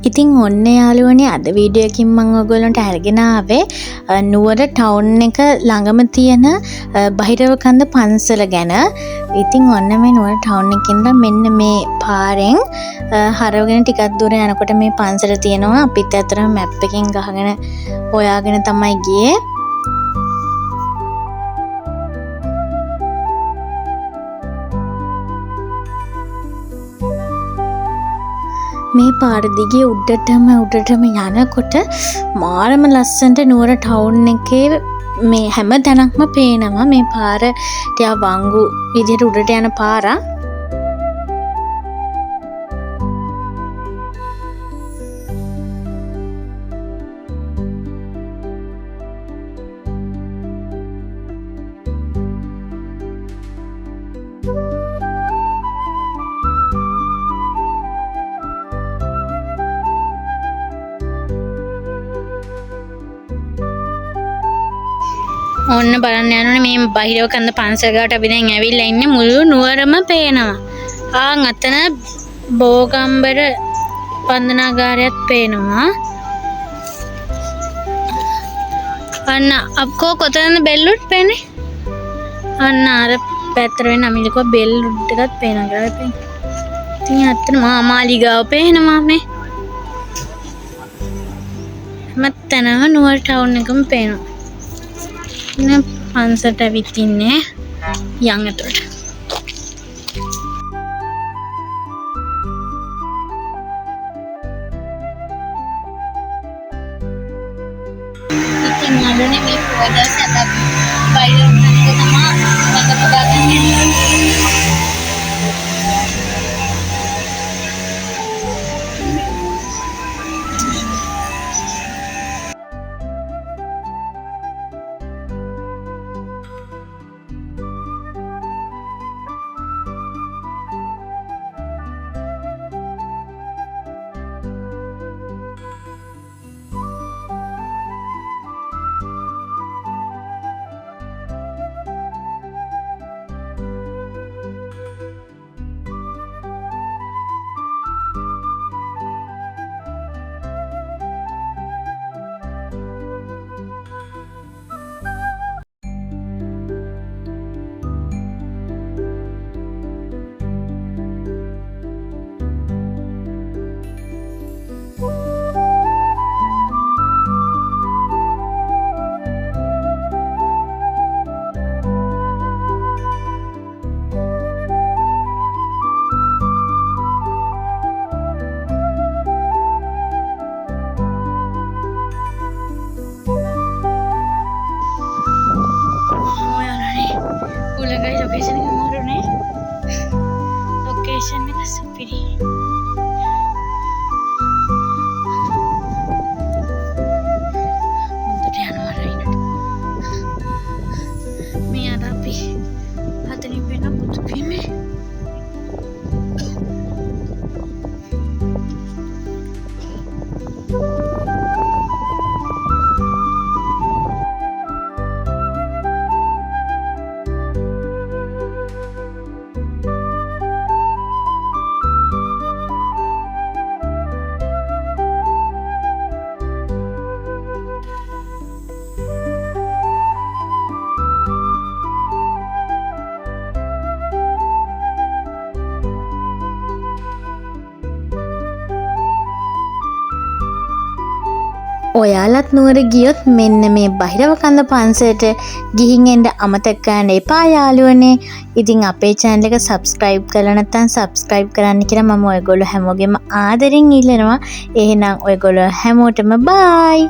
ඉතින් ඔන්න යාළුවනේ අද වීඩියෝ එකකින් මම ඔයගොල්ලන්ට අරගෙන ආවේ නුවර ටවුන් එක ළඟම තියෙන බහිරව කන්ද පන්සල ගැන. ඉතින් ඔන්න මේ නුවර ටවුන් එකේ ඉඳලා මෙන්න මේ පාරෙන් හරවගෙන ටිකක් දුර යනකොට මේ පන්සල තියෙනවා. අපිත් ඇත්තටම මැප් එකෙන් ගහගෙන හොයාගෙන තමයි ගියේ. මේ පාර දිගේ උඩටම යනකොට මාරම ලස්සනට නුවර ටවුන් එකේ මේ හැම තැනක්ම පේනවා. මේ පාර ටික වංගු විදිහට උඩට යන පාරක්. ඔන්න බලන්න යනවනේ මේ බහිරව කන්ද පන්සල ගාවට අපි දැන් ඇවිල්ලා ඉන්නේ. මුළු නුවරම පේනවා. අතන බෝගම්බර වන්දනාගාරයත් පේනවා. අන්න අපකෝ කොතනද බෙල්ලුඩ් පේන්නේ? අන්න අර පැත්තට වෙන අමිලකෝ බෙල්ලුඩ් එකත් පේනවා කියලා පේන්නේ. ඉතින් අතන මාලිගාව පේනවා මේ. මත්තනම නුවර ටවුන් එකම පේනවා. පන්සලට ඇවිත් ඉන්නේ යන් ඇතුළට. ඉතින් අදනේ මේ පොඩ්ඩක් සැලක් බයිර් එක තමයි මට පුදාගන්නේ. Location එක සුපිරි. මුදට යනවා රයිනට. මේ අද අපි හතනින් වෙන බුදු පිමේ. ඔයාලත් නුවර ගියොත් මෙන්න මේ බහිරව කන්ද පන්සලට ගිහින් එන්න අමතක කරන්න එපා යාළුවනේ. ඉතින් අපේ channel එක subscribe කරලා නැත්නම් subscribe කරන්න කියලා මම ඔයගොල්ලෝ හැමෝගෙම ආදරෙන් ඉල්ලනවා. එහෙනම් ඔයගොල්ලෝ හැමෝටම bye.